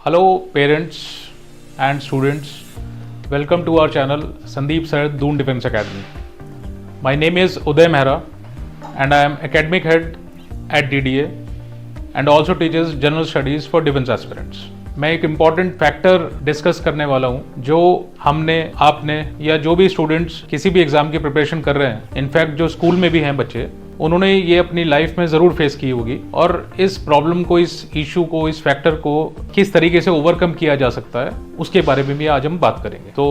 Hello parents and students, welcome to our channel Sandeep Sir Doon Defense Academy. My name is Uday Mehra and I am academic head at DDA and also teaches general studies for defense aspirants. मैं एक important factor discuss करने वाला हूँ जो हमने आपने या जो भी स्टूडेंट्स किसी भी एग्जाम की प्रिपरेशन कर रहे हैं, इनफैक्ट जो स्कूल में भी हैं बच्चे, उन्होंने ये अपनी लाइफ में ज़रूर फेस की होगी और इस प्रॉब्लम को, इस इशू को, इस फैक्टर को किस तरीके से ओवरकम किया जा सकता है उसके बारे में भी आज हम बात करेंगे। तो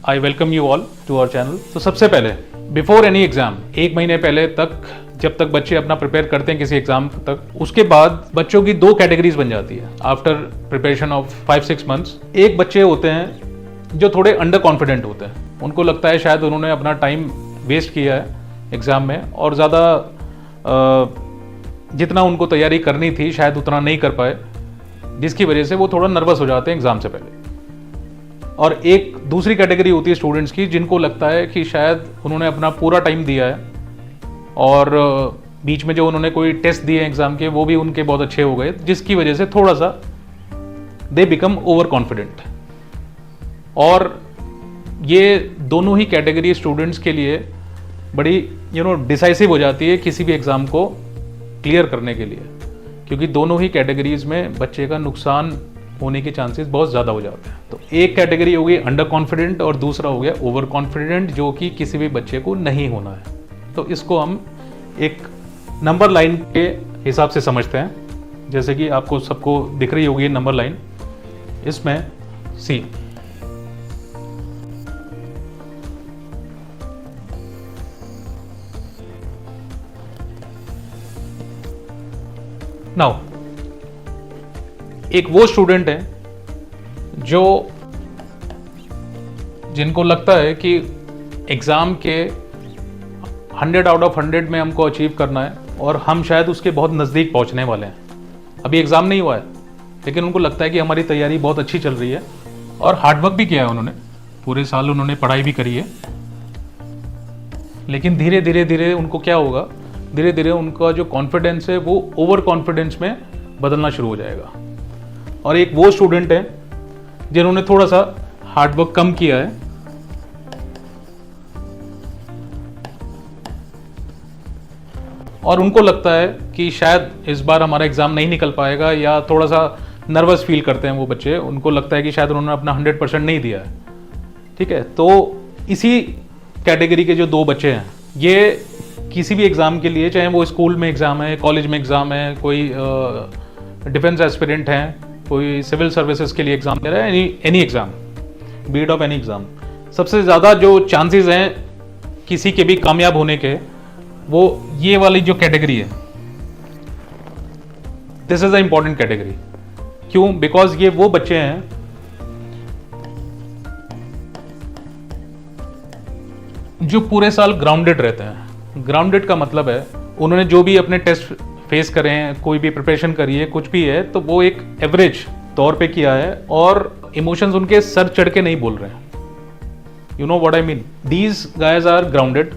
I welcome you all to our channel. तो सबसे पहले बिफोर एनी एग्जाम, एक महीने पहले तक जब तक बच्चे अपना प्रिपेयर करते हैं किसी एग्जाम तक, उसके बाद बच्चों की दो कैटेगरीज बन जाती है आफ्टर प्रिपरेशन ऑफ 5-6 मंथ्स। एक बच्चे होते हैं जो थोड़े अंडर कॉन्फिडेंट होते हैं, उनको लगता है शायद उन्होंने अपना टाइम वेस्ट किया है एग्ज़ाम में और ज़्यादा जितना उनको तैयारी करनी थी शायद उतना नहीं कर पाए, जिसकी वजह से वो थोड़ा नर्वस हो जाते हैं एग्ज़ाम से पहले। और एक दूसरी कैटेगरी होती है स्टूडेंट्स की जिनको लगता है कि शायद उन्होंने अपना पूरा टाइम दिया है और बीच में जो उन्होंने कोई टेस्ट दिए एग्ज़ाम के वो भी उनके बहुत अच्छे हो गए, जिसकी वजह से थोड़ा सा दे बिकम ओवर कॉन्फिडेंट। और ये दोनों ही कैटेगरी स्टूडेंट्स के लिए बड़ी डिसाइसिव हो जाती है किसी भी एग्ज़ाम को क्लियर करने के लिए, क्योंकि दोनों ही कैटेगरीज में बच्चे का नुकसान होने के चांसेस बहुत ज़्यादा हो जाते हैं। तो एक कैटेगरी हो गई अंडर कॉन्फिडेंट और दूसरा हो गया ओवर कॉन्फिडेंट, जो कि किसी भी बच्चे को नहीं होना है। तो इसको हम एक नंबर लाइन के हिसाब से समझते हैं, जैसे कि आपको सबको दिख रही होगी नंबर लाइन। इसमें सी नाउ एक वो स्टूडेंट है जिनको लगता है कि एग्ज़ाम के 100 आउट ऑफ 100 में हमको अचीव करना है और हम शायद उसके बहुत नज़दीक पहुंचने वाले हैं। अभी एग्ज़ाम नहीं हुआ है लेकिन उनको लगता है कि हमारी तैयारी बहुत अच्छी चल रही है और हार्डवर्क भी किया है उन्होंने, पूरे साल उन्होंने पढ़ाई भी करी है। लेकिन धीरे धीरे उनको क्या होगा, धीरे धीरे उनका जो कॉन्फिडेंस है वो ओवर कॉन्फिडेंस में बदलना शुरू हो जाएगा। और एक वो स्टूडेंट है जिन्होंने थोड़ा सा हार्डवर्क कम किया है और उनको लगता है कि शायद इस बार हमारा एग्ज़ाम नहीं निकल पाएगा, या थोड़ा सा नर्वस फील करते हैं वो बच्चे, उनको लगता है कि शायद उन्होंने अपना 100% नहीं दिया है। ठीक है, तो इसी कैटेगरी के जो दो बच्चे हैं, ये किसी भी एग्ज़ाम के लिए, चाहे वो स्कूल में एग्ज़ाम है, कॉलेज में एग्ज़ाम है, कोई डिफेंस एस्पिरेंट हैं, कोई सिविल सर्विसेज के लिए एग्ज़ाम दे रहा है, any exam, beat of any exam, सबसे ज़्यादा जो चांसेस हैं किसी के भी कामयाब होने के, वो ये वाली जो कैटेगरी है, this is the important category. क्यों? बिकॉज ये वो बच्चे हैं जो पूरे साल ग्राउंडेड रहते हैं। ग्राउंडेड का मतलब है उन्होंने जो भी अपने टेस्ट फेस करे हैं, कोई भी प्रिपरेशन करी है, कुछ भी है, तो वो एक एवरेज तौर पे किया है और इमोशंस उनके सर चढ़ के नहीं बोल रहे हैं। You know what I mean, these guys are grounded.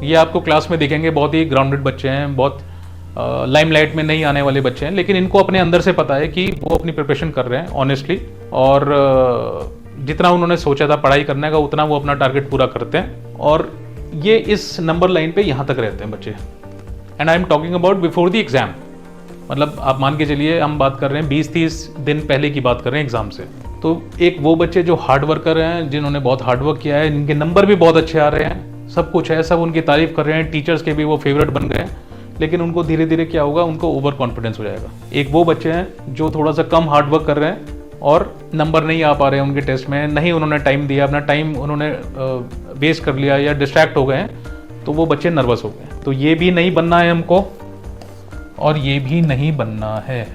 ये आपको क्लास में दिखेंगे, बहुत ही ग्राउंडेड बच्चे हैं, बहुत लाइमलाइट में नहीं आने वाले बच्चे हैं, लेकिन इनको अपने अंदर से पता है कि वो अपनी प्रिपरेशन कर रहे हैं ऑनेस्टली, और जितना उन्होंने सोचा था पढ़ाई करने का उतना वो अपना टारगेट पूरा करते हैं। और ये इस नंबर लाइन पे यहाँ तक रहते हैं बच्चे। And I am talking about before the exam, मतलब आप मान के चलिए हम बात कर रहे हैं 20-30 दिन पहले की बात कर रहे हैं एग्जाम से। तो एक वो बच्चे जो हार्ड वर्कर हैं, जिन्होंने बहुत हार्डवर्क किया है, इनके नंबर भी बहुत अच्छे आ रहे हैं, सब कुछ है, सब उनकी तारीफ कर रहे हैं, टीचर्स के भी वो फेवरेट बन गए हैं, लेकिन उनको धीरे धीरे क्या होगा, उनको ओवर कॉन्फिडेंस हो जाएगा। एक वो बच्चे हैं जो थोड़ा सा कम हार्डवर्क कर रहे हैं और नंबर नहीं आ पा रहे हैं उनके टेस्ट में, नहीं उन्होंने टाइम दिया, अपना टाइम उन्होंने वेस्ट कर लिया या डिस्ट्रैक्ट हो गए हैं, तो वो बच्चे नर्वस हो गए। तो ये भी नहीं बनना है हमको और ये भी नहीं बनना है।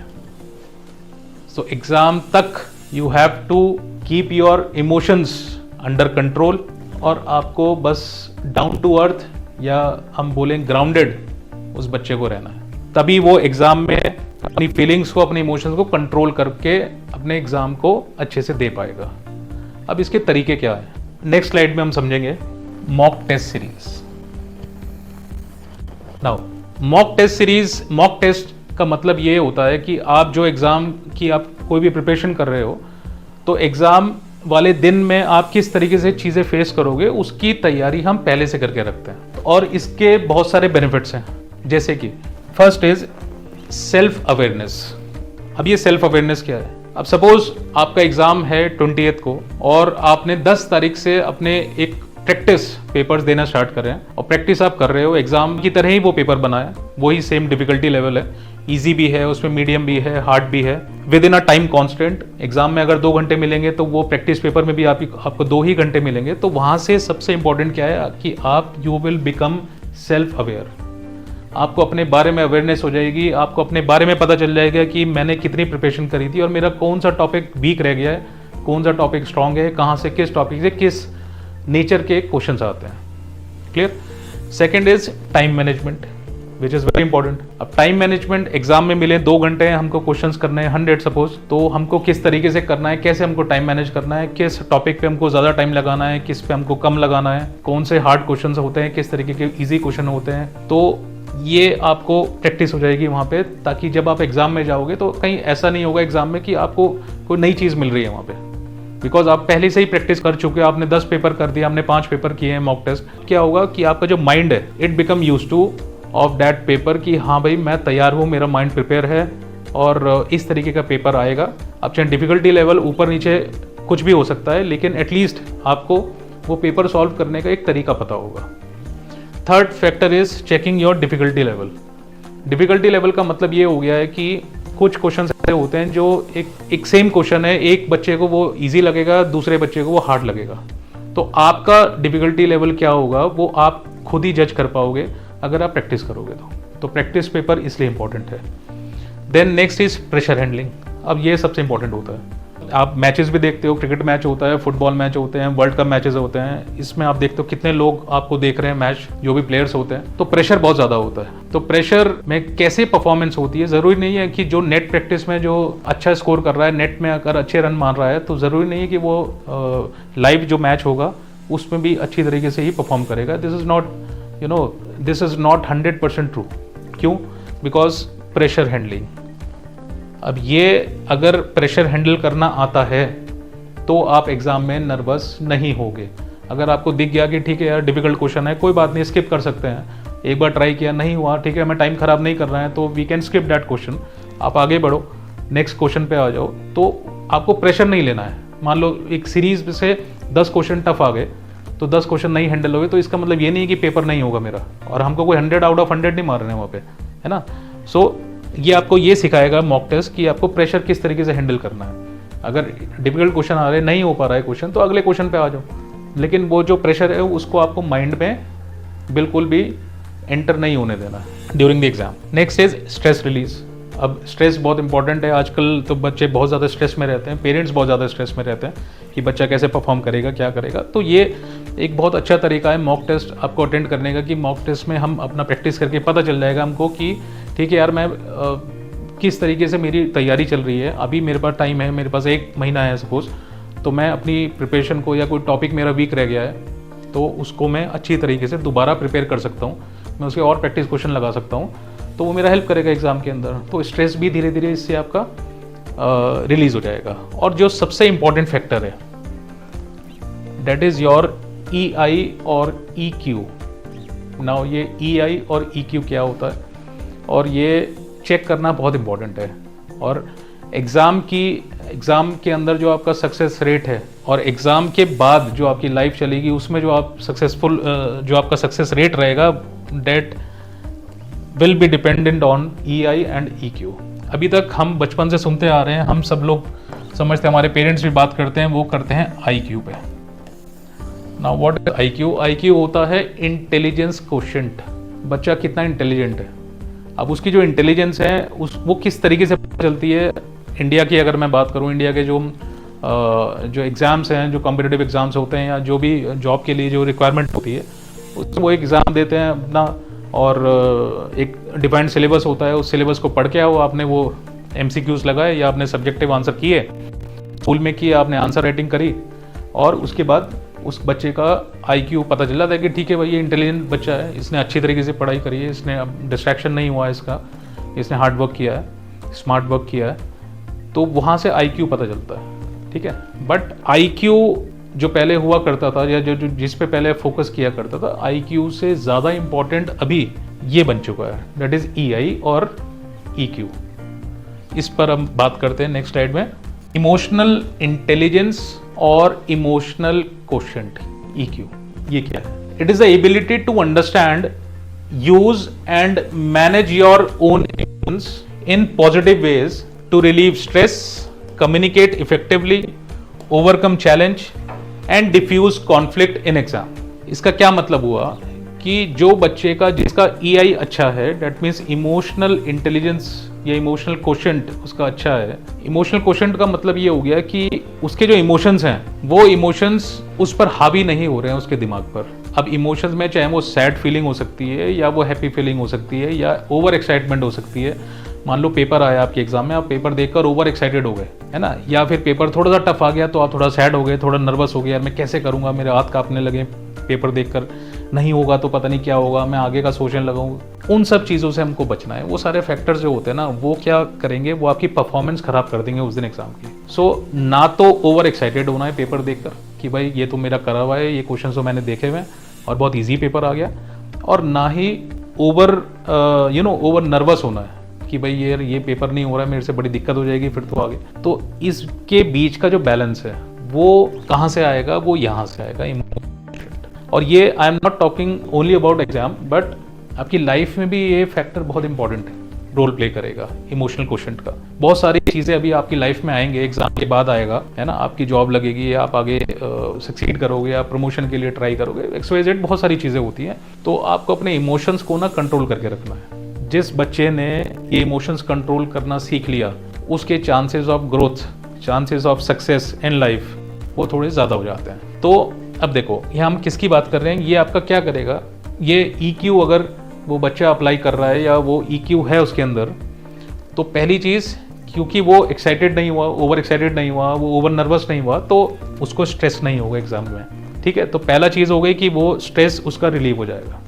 सो एग्ज़ाम तक you have to keep your emotions under control और आपको बस डाउन टू अर्थ, या हम बोलें ग्राउंडेड, उस बच्चे को रहना है। तभी वो एग्ज़ाम में अपनी फीलिंग्स को, अपने इमोशंस को कंट्रोल करके अपने एग्ज़ाम को अच्छे से दे पाएगा। अब इसके तरीके क्या है, नेक्स्ट स्लाइड में हम समझेंगे। Mock test series. Now mock test series, mock test का मतलब ये होता है कि आप जो एग्ज़ाम की आप कोई भी प्रिपरेशन कर रहे हो तो एग्ज़ाम वाले दिन में आप किस तरीके से चीज़ें फेस करोगे उसकी तैयारी हम पहले से करके रखते हैं और इसके बहुत सारे बेनिफिट्स हैं। जैसे कि फर्स्ट इज सेल्फ अवेयरनेस। अब ये सेल्फ अवेयरनेस क्या है? अब सपोज आपका एग्ज़ाम है 20th को और आपने 10 तारीख से अपने एक प्रैक्टिस पेपर्स देना स्टार्ट कर रहे हैं और प्रैक्टिस आप कर रहे हो, एग्जाम की तरह ही वो पेपर बनाया, वही सेम डिफिकल्टी लेवल है, इजी भी है, उसमें मीडियम भी है, हार्ड भी है, with in a time constant. Exam में अगर 2 घंटे मिलेंगे तो वो प्रैक्टिस पेपर में भी आपको 2 ही घंटे मिलेंगे। तो वहाँ से सबसे इंपॉर्टेंट क्या है कि आप you will become self aware. आपको अपने बारे में अवेयरनेस हो जाएगी, आपको अपने बारे में पता चल जाएगा कि मैंने कितनी प्रिपरेशन करी थी और मेरा कौन सा टॉपिक वीक रह गया है, कौन सा टॉपिक स्ट्रांग है, कहाँ से किस टॉपिक से किस नेचर के क्वेश्चंस आते हैं। Clear? Second is time management which is very important. अब टाइम मैनेजमेंट, एग्जाम में मिले 2 घंटे हैं, हमको क्वेश्चंस करने हैं 100 सपोज, तो हमको किस तरीके से करना है, कैसे हमको टाइम मैनेज करना है, किस टॉपिक पे हमको ज़्यादा टाइम लगाना है, किस पे हमको कम लगाना है, कौन से हार्ड क्वेश्चन होते हैं, किस तरीके के ईजी क्वेश्चन होते हैं। तो ये आपको प्रैक्टिस हो जाएगी वहाँ पे, ताकि जब आप एग्जाम में जाओगे तो कहीं ऐसा नहीं होगा एग्जाम में कि आपको कोई नई चीज़ मिल रही है वहाँ पे, बिकॉज आप पहले से ही प्रैक्टिस कर चुके हो। आपने 10 पेपर कर दिया, हमने 5 पेपर किए हैं मॉक टेस्ट। क्या होगा कि आपका जो माइंड है it become use two of that paper कि हाँ भाई मैं तैयार हूँ, मेरा माइंड प्रिपेयर है और इस तरीके का पेपर आएगा। अब चाहे डिफिकल्टी लेवल ऊपर नीचे कुछ भी हो सकता है, लेकिन एटलीस्ट आपको वो पेपर सॉल्व करने का एक तरीका पता होगा। Third factor is checking your difficulty level. Difficulty level का मतलब ये हो गया है कि कुछ क्वेश्चन ऐसे होते हैं जो एक सेम क्वेश्चन है, एक बच्चे को वो इजी लगेगा, दूसरे बच्चे को वो हार्ड लगेगा। तो आपका डिफिकल्टी लेवल क्या होगा वो आप खुद ही जज कर पाओगे अगर आप प्रैक्टिस करोगे तो प्रैक्टिस पेपर इसलिए इंपॉर्टेंट है। Then next is pressure handling. अब ये सबसे इंपॉर्टेंट होता है। आप मैचेस भी देखते हो, क्रिकेट मैच होता है, फुटबॉल मैच होते हैं, वर्ल्ड कप मैचेस होते हैं, इसमें आप देखते हो कितने लोग आपको देख रहे हैं मैच, जो भी प्लेयर्स होते हैं, तो प्रेशर बहुत ज़्यादा होता है। तो प्रेशर में कैसे परफॉर्मेंस होती है, ज़रूरी नहीं है कि जो नेट प्रैक्टिस में जो अच्छा स्कोर कर रहा है, नेट में अगर अच्छे रन मार रहा है, तो ज़रूरी नहीं है कि वो लाइव जो मैच होगा उसमें भी अच्छी तरीके से ही परफॉर्म करेगा। This is not this is not 100% true. क्यों? Because pressure handling. अब ये अगर प्रेशर हैंडल करना आता है तो आप एग्ज़ाम में नर्वस नहीं होगे। अगर आपको दिख गया कि ठीक है यार डिफिकल्ट क्वेश्चन है, कोई बात नहीं, स्किप कर सकते हैं, एक बार ट्राई किया नहीं हुआ, ठीक है हमें टाइम ख़राब नहीं कर रहा है, तो we can skip that question, आप आगे बढ़ो, नेक्स्ट क्वेश्चन पे आ जाओ। तो आपको प्रेशर नहीं लेना है। मान लो एक सीरीज से 10 क्वेश्चन टफ आ गए, तो 10 क्वेश्चन नहीं हैंडल हो गए, तो इसका मतलब ये नहीं है कि पेपर नहीं होगा मेरा, और हमको कोई 100 आउट ऑफ 100 नहीं मार रहे हैं वहाँ पे, है ना। सो ये आपको ये सिखाएगा मॉक टेस्ट कि आपको प्रेशर किस तरीके से हैंडल करना है। अगर डिफिकल्ट क्वेश्चन आ रहे, नहीं हो पा रहा है क्वेश्चन, तो अगले क्वेश्चन पे आ जाओ, लेकिन वो जो प्रेशर है उसको आपको माइंड में बिल्कुल भी एंटर नहीं होने देना during the exam. Next is stress release. अब स्ट्रेस बहुत इंपॉर्टेंट है। आजकल तो बच्चे बहुत ज़्यादा स्ट्रेस में रहते हैं, पेरेंट्स बहुत ज़्यादा स्ट्रेस में रहते हैं कि बच्चा कैसे परफॉर्म करेगा, क्या करेगा। तो ये एक बहुत अच्छा तरीका है मॉक टेस्ट आपको अटेंड करने का, कि मॉक टेस्ट में हम अपना प्रैक्टिस करके पता चल जाएगा हमको कि ठीक है यार मैं किस तरीके से मेरी तैयारी चल रही है। अभी मेरे पास टाइम है, मेरे पास 1 महीना है सपोज, तो मैं अपनी प्रिपरेशन को, या कोई टॉपिक मेरा वीक रह गया है तो उसको मैं अच्छी तरीके से दोबारा प्रिपेयर कर सकता हूँ, मैं उसके और प्रैक्टिस क्वेश्चन लगा सकता हूँ, तो वो मेरा हेल्प करेगा एग्जाम के अंदर। तो स्ट्रेस भी धीरे धीरे इससे आपका रिलीज हो जाएगा। और जो सबसे इंपॉर्टेंट फैक्टर है दैट इज योर EI और EQ। नाउ ये EI और EQ क्या होता है, और ये चेक करना बहुत इंपॉर्टेंट है। और एग्ज़ाम के अंदर जो आपका सक्सेस रेट है और एग्ज़ाम के बाद जो आपकी लाइफ चलेगी उसमें जो आप सक्सेसफुल जो आपका सक्सेस रेट रहेगा that will be dependent on EI and EQ। अभी तक हम बचपन से सुनते आ रहे हैं, हम सब लोग समझते हैं, हमारे पेरेंट्स भी बात करते हैं, वो करते हैं IQ पे। Now what is IQ? IQ होता है इंटेलिजेंस क्वोशिएंट, बच्चा कितना इंटेलिजेंट है। अब उसकी जो इंटेलिजेंस है वो किस तरीके से चलती है। इंडिया की अगर मैं बात करूं, इंडिया के जो एग्ज़ाम्स हैं, जो कॉम्पिटिटिव एग्ज़ाम्स होते हैं, या जो भी जॉब के लिए जो रिक्वायरमेंट होती है, उसमें वो एग्ज़ाम देते हैं अपना, और एक डिफाइंड सिलेबस होता है, उस सिलेबस को पढ़ के आओ, आपने वो MCQs लगाए या आपने सब्जेक्टिव आंसर किए, स्कूल में किए, आपने आंसर राइटिंग करी, और उसके बाद उस बच्चे का IQ पता चल जाता है कि ठीक है भाई ये इंटेलिजेंट बच्चा है, इसने अच्छी तरीके से पढ़ाई करी है, इसने अब डिस्ट्रैक्शन नहीं हुआ है इसका, इसने हार्ड वर्क किया है, स्मार्ट वर्क किया है। तो वहाँ से IQ पता चलता है, ठीक है। बट IQ जो पहले हुआ करता था या जो जिस पे पहले फोकस किया करता था, IQ से ज़्यादा इम्पोर्टेंट अभी ये बन चुका है, दैट इज़ EI और EQ। इस पर हम बात करते हैं नेक्स्ट स्लाइड में। इमोशनल इंटेलिजेंस और इमोशनल कोशेंट, EQ, ये क्या है? It is the ability to understand, use and manage your own emotions in positive ways to relieve stress, communicate effectively, overcome challenge and diffuse conflict in exam। इसका क्या मतलब हुआ कि जो बच्चे का जिसका EI अच्छा है, डेट मीन्स इमोशनल इंटेलिजेंस या इमोशनल कोशेंट उसका अच्छा है। इमोशनल कोशेंट का मतलब ये हो गया कि उसके जो इमोशंस हैं वो इमोशंस उस पर हावी नहीं हो रहे हैं उसके दिमाग पर। अब इमोशंस में चाहे वो सैड फीलिंग हो सकती है या वो हैप्पी फीलिंग हो सकती है या ओवर एक्साइटमेंट हो सकती है। मान लो पेपर आया आपके एग्जाम में, आप पेपर देखकर ओवर एक्साइटेड हो गए, है ना, या फिर पेपर थोड़ा सा टफ आ गया तो आप थोड़ा सैड हो गए, थोड़ा नर्वस हो गया, यार मैं कैसे करूँगा, मेरे हाथ कांपने लगे पेपर देखकर, नहीं होगा तो पता नहीं क्या होगा, मैं आगे का सोचने लगाऊँ। उन सब चीज़ों से हमको बचना है। वो सारे फैक्टर्स जो होते हैं ना, वो क्या करेंगे, वो आपकी परफॉर्मेंस खराब कर देंगे उस दिन एग्जाम की। सो ना तो ओवर एक्साइटेड होना है पेपर देखकर कि भाई ये तो मेरा करा हुआ है, ये क्वेश्चन तो मैंने देखे हुए हैं और बहुत ईजी पेपर आ गया, और ना ही ओवर ओवर नर्वस होना है कि भाई ये पेपर नहीं हो रहा है, मेरे से बड़ी दिक्कत हो जाएगी फिर तो आगे। तो इसके बीच का जो बैलेंस है वो कहाँ से आएगा, वो यहाँ से आएगा। और ये I am not talking only about exam, but आपकी लाइफ में भी ये फैक्टर बहुत इंपॉर्टेंट है, रोल प्ले करेगा इमोशनल कोशेंट का। बहुत सारी चीज़ें अभी आपकी लाइफ में आएंगे, एग्जाम के बाद आएगा, है ना, आपकी जॉब लगेगी, आप आगे सक्सीड करोगे, आप प्रमोशन के लिए ट्राई करोगे, XYZ बहुत सारी चीज़ें होती हैं। तो आपको अपने इमोशंस को ना कंट्रोल करके रखना है। जिस बच्चे ने ये इमोशंस कंट्रोल करना सीख लिया, उसके chances of growth, chances of success in life वो थोड़े ज़्यादा हो जाते हैं। तो अब देखो यहाँ हम किसकी बात कर रहे हैं, ये आपका क्या करेगा, ये EQ अगर वो बच्चा अप्लाई कर रहा है या वो EQ है उसके अंदर, तो पहली चीज़, क्योंकि वो एक्साइटेड नहीं हुआ, ओवर एक्साइटेड नहीं हुआ, वो ओवर नर्वस नहीं हुआ, तो उसको स्ट्रेस नहीं होगा एग्जाम में, ठीक है। तो पहला चीज़ हो गई कि वो स्ट्रेस उसका रिलीव हो जाएगा।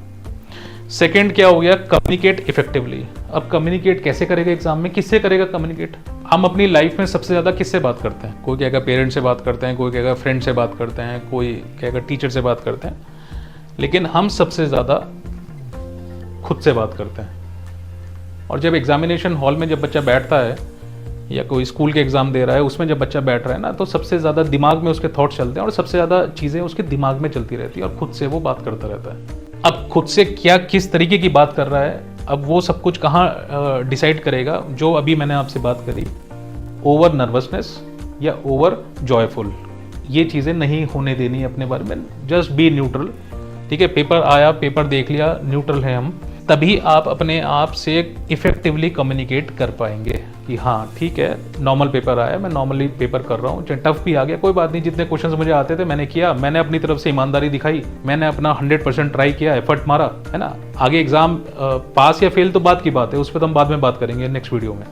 सेकेंड क्या हो गया, कम्युनिकेट इफेक्टिवली। अब कम्युनिकेट कैसे करेगा एग्जाम में, किससे करेगा कम्युनिकेट? हम अपनी लाइफ में सबसे ज़्यादा किससे बात करते हैं? कोई कहेगा पेरेंट्स से बात करते हैं, कोई कहेगा फ्रेंड से बात करते हैं, कोई कहेगा टीचर से बात करते हैं, लेकिन हम सबसे ज़्यादा खुद से बात करते हैं। और जब एग्जामिनेशन हॉल में जब बच्चा बैठता है या कोई स्कूल के एग्ज़ाम दे रहा है, उसमें जब बच्चा बैठ रहा है ना, तो सबसे ज़्यादा दिमाग में उसके थॉट चलते हैं और सबसे ज़्यादा चीज़ें उसके दिमाग में चलती रहती है और खुद से वो बात करता रहता है। अब खुद से क्या किस तरीके की बात कर रहा है, अब वो सब कुछ कहाँ डिसाइड करेगा, जो अभी मैंने आपसे बात करी, ओवर नर्वसनेस या ओवर जॉयफुल, ये चीज़ें नहीं होने देनी अपने बारे में। जस्ट बी न्यूट्रल, ठीक है। पेपर आया, पेपर देख लिया, न्यूट्रल है हम, तभी आप अपने आप से इफेक्टिवली कम्युनिकेट कर पाएंगे कि हाँ ठीक है, नॉर्मल पेपर आया, मैं नॉर्मली पेपर कर रहा हूँ, चाहे टफ भी आ गया कोई बात नहीं, जितने क्वेश्चंस मुझे आते थे मैंने किया, मैंने अपनी तरफ से ईमानदारी दिखाई, मैंने अपना 100% ट्राई किया, एफर्ट मारा, है ना। आगे एग्जाम पास या फेल तो बात की बात है, उस पर तो हम बाद में बात करेंगे नेक्स्ट वीडियो में,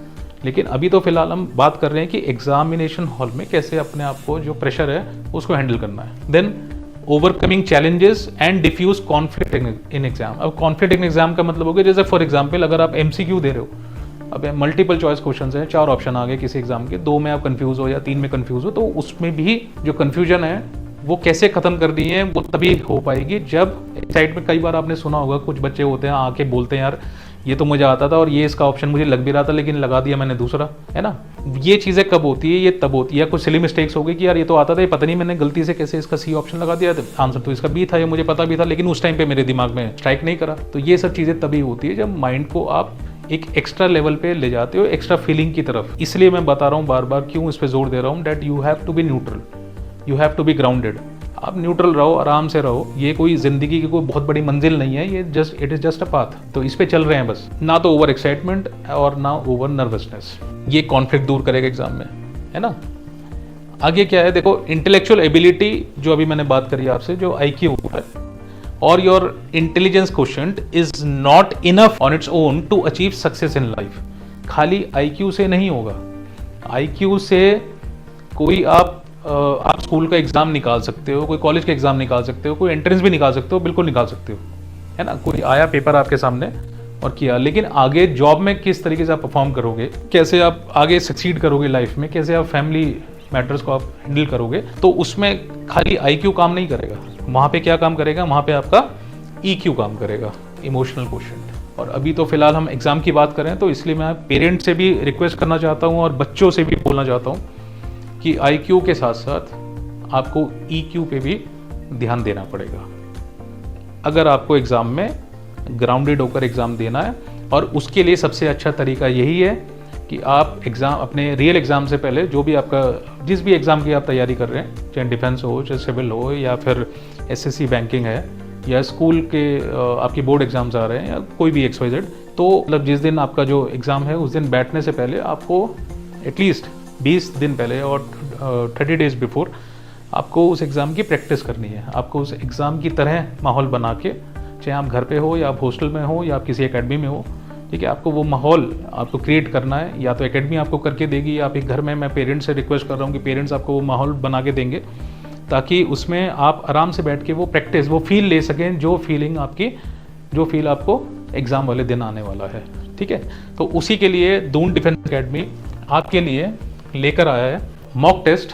लेकिन अभी तो फिलहाल हम बात कर रहे हैं कि एग्जामिनेशन हॉल में कैसे अपने आप को जो प्रेशर है उसको हैंडल करना है। Then overcoming challenges and diffuse conflict in exam. अब कॉन्फ्लिक्ट इन एग्जाम का मतलब हो गया, जैसे फॉर एग्जाम्पल अगर आप MCQ दे रहे हो, अब मल्टीपल चॉइस क्वेश्चन हैं, 4 ऑप्शन आ गए किसी एग्जाम के, 2 में आप कंफ्यूज हो या 3 में कंफ्यूज हो, तो उसमें भी जो कंफ्यूजन है वो कैसे खत्म कर दी है, वो तभी हो पाएगी जब एक साइड में, कई बार आपने सुना होगा कुछ बच्चे होते हैं आके बोलते हैं, यार ये तो मुझे आता था और ये इसका ऑप्शन मुझे लग भी रहा था लेकिन लगा दिया मैंने दूसरा, है ना। ये चीज़ें कब होती है, ये तब होती है कुछ सिली मिस्टेक्स हो गई कि यार ये तो आता था, ये पता नहीं मैंने गलती से कैसे इसका C ऑप्शन लगा दिया, आंसर तो इसका B था, ये मुझे पता भी था, लेकिन उस टाइम पे मेरे दिमाग में स्ट्राइक नहीं करा। तो ये सब चीज़ें तभी होती है जब माइंड को आप एक एक्स्ट्रा लेवल पे ले जाते हो, एक्स्ट्रा फीलिंग की तरफ। इसलिए मैं बता रहा हूँ बार बार, क्यों इस पर जोर दे रहा हूँ, that you have to be neutral, you have to be grounded. आप न्यूट्रल रहो, आराम से रहो, ये कोई जिंदगी की कोई बहुत बड़ी मंजिल नहीं है, ये just it is just a path. तो इस पे चल रहे हैं बस, ना तो ओवर एक्साइटमेंट और ना ओवर नर्वसनेस। ये कॉन्फ्लिक्ट दूर करेगा एग्जाम में, है ना। आगे क्या है देखो, इंटेलेक्चुअल एबिलिटी जो अभी मैंने बात करी आपसे, जो IQ है, और your intelligence quotient is not enough on its own to achieve success in life. खाली IQ से नहीं होगा, IQ से कोई आप स्कूल का एग्जाम निकाल सकते हो, कोई कॉलेज का एग्जाम निकाल सकते हो, कोई एंट्रेंस भी निकाल सकते हो, बिल्कुल निकाल सकते हो, है ना। कोई आया पेपर आपके सामने, और किया, लेकिन आगे जॉब में किस तरीके से आप परफॉर्म करोगे, कैसे आप आगे सक्सीड करोगे लाइफ में, कैसे आप फैमिली मैटर्स को आप हैंडल करोगे, तो उसमें खाली IQ काम नहीं करेगा। वहाँ पे क्या काम करेगा, वहाँ पे आपका EQ काम करेगा, इमोशनल क्वोशिएंट। और अभी तो फिलहाल हम एग्जाम की बात करें, तो इसलिए मैं पेरेंट्स से भी रिक्वेस्ट करना चाहता हूँ और बच्चों से भी बोलना चाहता हूँ कि IQ के साथ साथ आपको EQ पे भी ध्यान देना पड़ेगा अगर आपको एग्ज़ाम में ग्राउंडेड होकर एग्ज़ाम देना है। और उसके लिए सबसे अच्छा तरीका यही है कि आप एग्ज़ाम, अपने रियल एग्ज़ाम से पहले, जो भी आपका, जिस भी एग्ज़ाम की आप तैयारी कर रहे हैं, चाहे डिफेंस हो, चाहे सिविल हो, या फिर SSC बैंकिंग है, या स्कूल के आपकी बोर्ड एग्ज़ाम्स आ रहे हैं, या कोई भी XYZ, तो मतलब जिस दिन आपका जो एग्ज़ाम है उस दिन बैठने से पहले आपको एटलीस्ट 20 दिन पहले और 30 डेज बिफोर आपको उस एग्ज़ाम की प्रैक्टिस करनी है। आपको उस एग्ज़ाम की तरह माहौल बना के, चाहे आप घर पे हो या आप हॉस्टल में हो या आप किसी एकेडमी में हो, ठीक है, आपको वो माहौल आपको क्रिएट करना है। या तो एकेडमी आपको करके देगी, या आप एक घर में, मैं पेरेंट्स से रिक्वेस्ट कर रहा हूँ कि पेरेंट्स आपको वो माहौल बना के देंगे, ताकि उसमें आप आराम से बैठ के वो प्रैक्टिस, वो फील ले सकें, जो फील आपको एग्ज़ाम वाले दिन आने वाला है, ठीक है। तो उसी के लिए दून डिफेंस एकेडमी आपके लिए लेकर आया है मॉक टेस्ट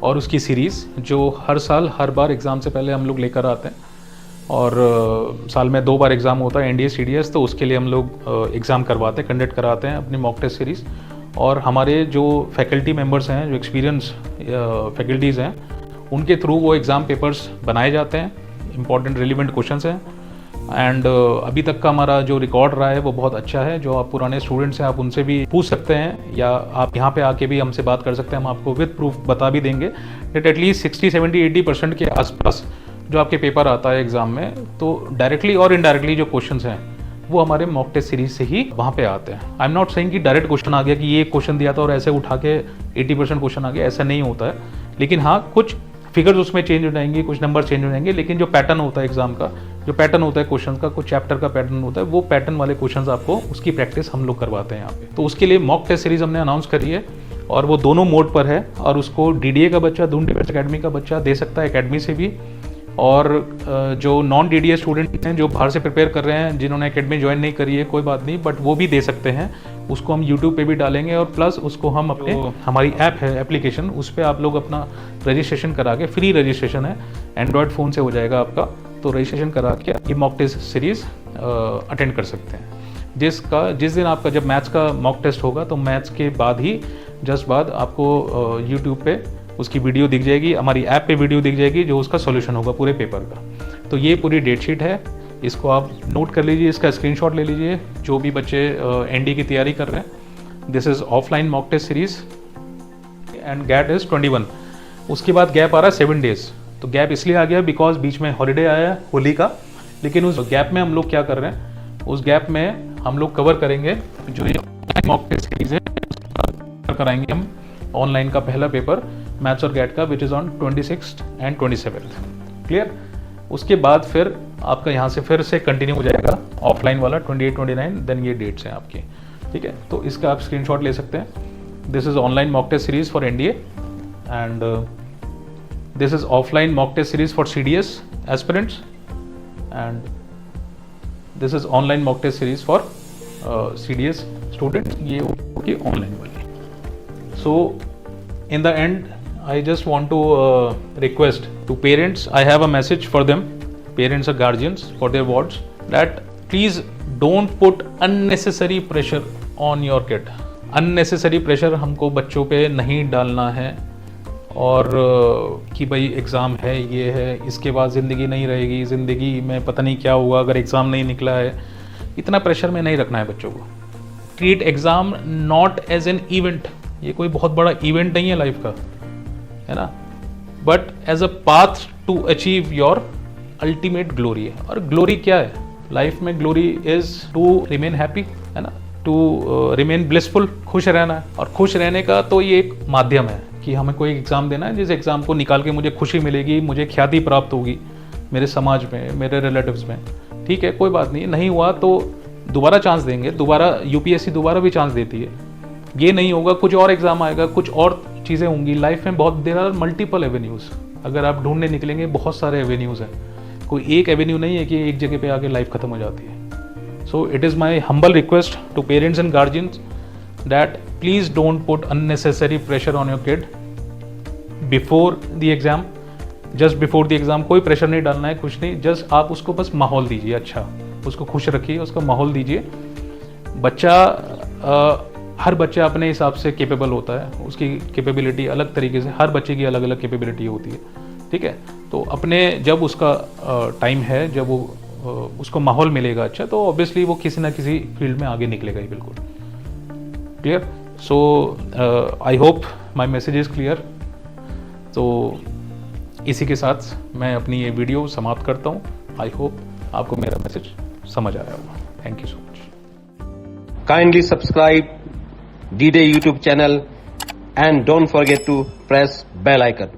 और उसकी सीरीज़, जो हर साल हर बार एग्ज़ाम से पहले हम लोग लेकर आते हैं। और साल में 2 बार एग्ज़ाम होता है, NDA CDS, तो उसके लिए हम लोग एग्ज़ाम करवाते हैं, कंडक्ट कराते हैं अपनी मॉक टेस्ट सीरीज़। और हमारे जो फैकल्टी मेंबर्स हैं, जो एक्सपीरियंस फैकल्टीज़ हैं, उनके थ्रू वो एग्ज़ाम पेपर्स बनाए जाते हैं, इंपॉर्टेंट रिलेवेंट क्वेश्चंस हैं। एंड अभी तक का हमारा जो रिकॉर्ड रहा है वो बहुत अच्छा है। जो आप पुराने स्टूडेंट्स हैं, आप उनसे भी पूछ सकते हैं, या आप यहाँ पे आके भी हमसे बात कर सकते हैं। हम आपको विद प्रूफ बता भी देंगे कि एटलीस्ट 60, 70, 80% के आसपास जो आपके पेपर आता है एग्ज़ाम में, तो डायरेक्टली और इनडायरेक्टली जो क्वेश्चंस हैं वो हमारे मॉक टेस्ट सीरीज से ही वहाँ पे आते हैं। आई एम नॉट सेइंग कि डायरेक्ट क्वेश्चन आ गया कि ये क्वेश्चन दिया था और ऐसे उठा के 80% क्वेश्चन आ गया, ऐसा नहीं होता है। लेकिन हाँ, कुछ फिगर्स उसमें चेंज हो जाएंगे, कुछ नंबर चेंज हो जाएंगे, लेकिन जो पैटर्न होता है एग्जाम का, जो पैटर्न होता है क्वेश्चन का, कुछ चैप्टर का पैटर्न होता है, वो पैटर्न वाले क्वेश्चन आपको उसकी प्रैक्टिस हम लोग करवाते हैं यहाँ पे। तो उसके लिए मॉक टेस्ट सीरीज हमने अनाउंस करी है और वो दोनों मोड पर है। और उसको DDA का बच्चा, दून डिफेंस एकेडमी का बच्चा दे सकता है एकेडमी से भी, और जो नॉन DDA स्टूडेंट हैं, जो बाहर से प्रिपेयर कर रहे हैं, जिन्होंने एकेडमी ज्वाइन नहीं करी है, कोई बात नहीं, बट वो भी दे सकते हैं। उसको हम YouTube पे भी डालेंगे और प्लस उसको हम अपने, हमारी ऐप है, एप्लीकेशन, उस पर आप लोग अपना रजिस्ट्रेशन करा के, फ्री रजिस्ट्रेशन है, एंड्रॉयड फ़ोन से हो जाएगा आपका, तो रजिस्ट्रेशन करा के ये मॉक टेस्ट सीरीज़ अटेंड कर सकते हैं। जिस दिन आपका जब मैथ्स का मॉक टेस्ट होगा, तो मैथ्स के बाद ही जस्ट बाद आपको यूट्यूब पे उसकी वीडियो दिख जाएगी, हमारी ऐप पे वीडियो दिख जाएगी, जो उसका सॉल्यूशन होगा पूरे पेपर का। तो ये पूरी डेट शीट है, इसको आप नोट कर लीजिए, इसका स्क्रीनशॉट ले लीजिए, जो भी बच्चे ND की तैयारी कर रहे हैं। This is offline mock test series and gap is 21। उसके बाद गैप आ रहा है 7 डेज़। तो गैप इसलिए आ गया बिकॉज बीच में हॉलीडे आया है होली का, लेकिन उस गैप में हम लोग क्या कर रहे हैं, उस गैप में हम लोग कवर करेंगे जो ये मॉक टेस्ट सीरीज़ है, कराएंगे हम ऑनलाइन का पहला पेपर मैथ्स और गैट का, which is on 26 and 27। Clear. उसके बाद फिर आपका यहाँ से फिर से कंटिन्यू हो जाएगा ऑफलाइन वाला 28, 29, देन ये डेट्स हैं आपकी, ठीक है। तो इसका आप स्क्रीनशॉट ले सकते हैं। This is online mock test series for NDA and this is offline mock test series for CDS aspirants and this is online mock test series for CDS students. ये होगी ऑनलाइन वाली। So in the end, I just want to request to parents, I have a message for them, parents or guardians for their wards, that please don't put unnecessary pressure on your kid. Unnecessary pressure हमको बच्चों पे नहीं डालना है, और कि भाई exam है, ये है, इसके बाद ज़िंदगी नहीं रहेगी, ज़िंदगी में पता नहीं क्या होगा अगर एग्ज़ाम नहीं निकला है। इतना प्रेशर में नहीं रखना है बच्चों को। Treat exam not as an event, ये कोई बहुत बड़ा इवेंट नहीं है लाइफ का, है ना, but as a path to achieve your ultimate glory है। और ग्लोरी क्या है लाइफ में? Glory is to remain happy, है ना, टू रिमेन ब्लिसफुल, खुश रहना है। और खुश रहने का तो ये एक माध्यम है कि हमें कोई एग्ज़ाम देना है, जिस एग्ज़ाम को निकाल के मुझे खुशी मिलेगी, मुझे ख्याति प्राप्त होगी मेरे समाज में, मेरे रिलेटिव्स में, ठीक है, कोई बात नहीं, नहीं हुआ तो दोबारा चांस देंगे, दोबारा UPSC दोबारा भी चांस देती है। ये नहीं होगा, कुछ और एग्ज़ाम आएगा, कुछ और चीज़ें होंगी लाइफ में। बहुत देर आर मल्टीपल एवेन्यूज़, अगर आप ढूंढने निकलेंगे बहुत सारे एवेन्यूज़ हैं, कोई एक एवेन्यू नहीं है कि एक जगह पे आके लाइफ ख़त्म हो जाती है। So it is my humble request to parents and guardians that please don't put unnecessary pressure on your kid before the exam. Just before the exam कोई प्रेशर नहीं डालना है, कुछ नहीं, जस्ट आप उसको बस माहौल दीजिए, अच्छा उसको खुश रखिए, उसका माहौल दीजिए। बच्चा हर बच्चा अपने हिसाब से कैपेबल होता है, उसकी कैपेबिलिटी अलग तरीके से, हर बच्चे की अलग अलग कैपेबिलिटी होती है, ठीक है। तो अपने जब उसका टाइम है, जब वो उसको माहौल मिलेगा अच्छा, तो ऑब्वियसली वो किसी ना किसी फील्ड में आगे निकलेगा ही, बिल्कुल clear. So I hope my message is clear. तो इसी के साथ मैं अपनी ये वीडियो समाप्त करता हूँ। आई होप आपको मेरा मैसेज समझ आया होगा। Thank you so much. Kindly subscribe D-Day YouTube channel and don't forget to press bell icon.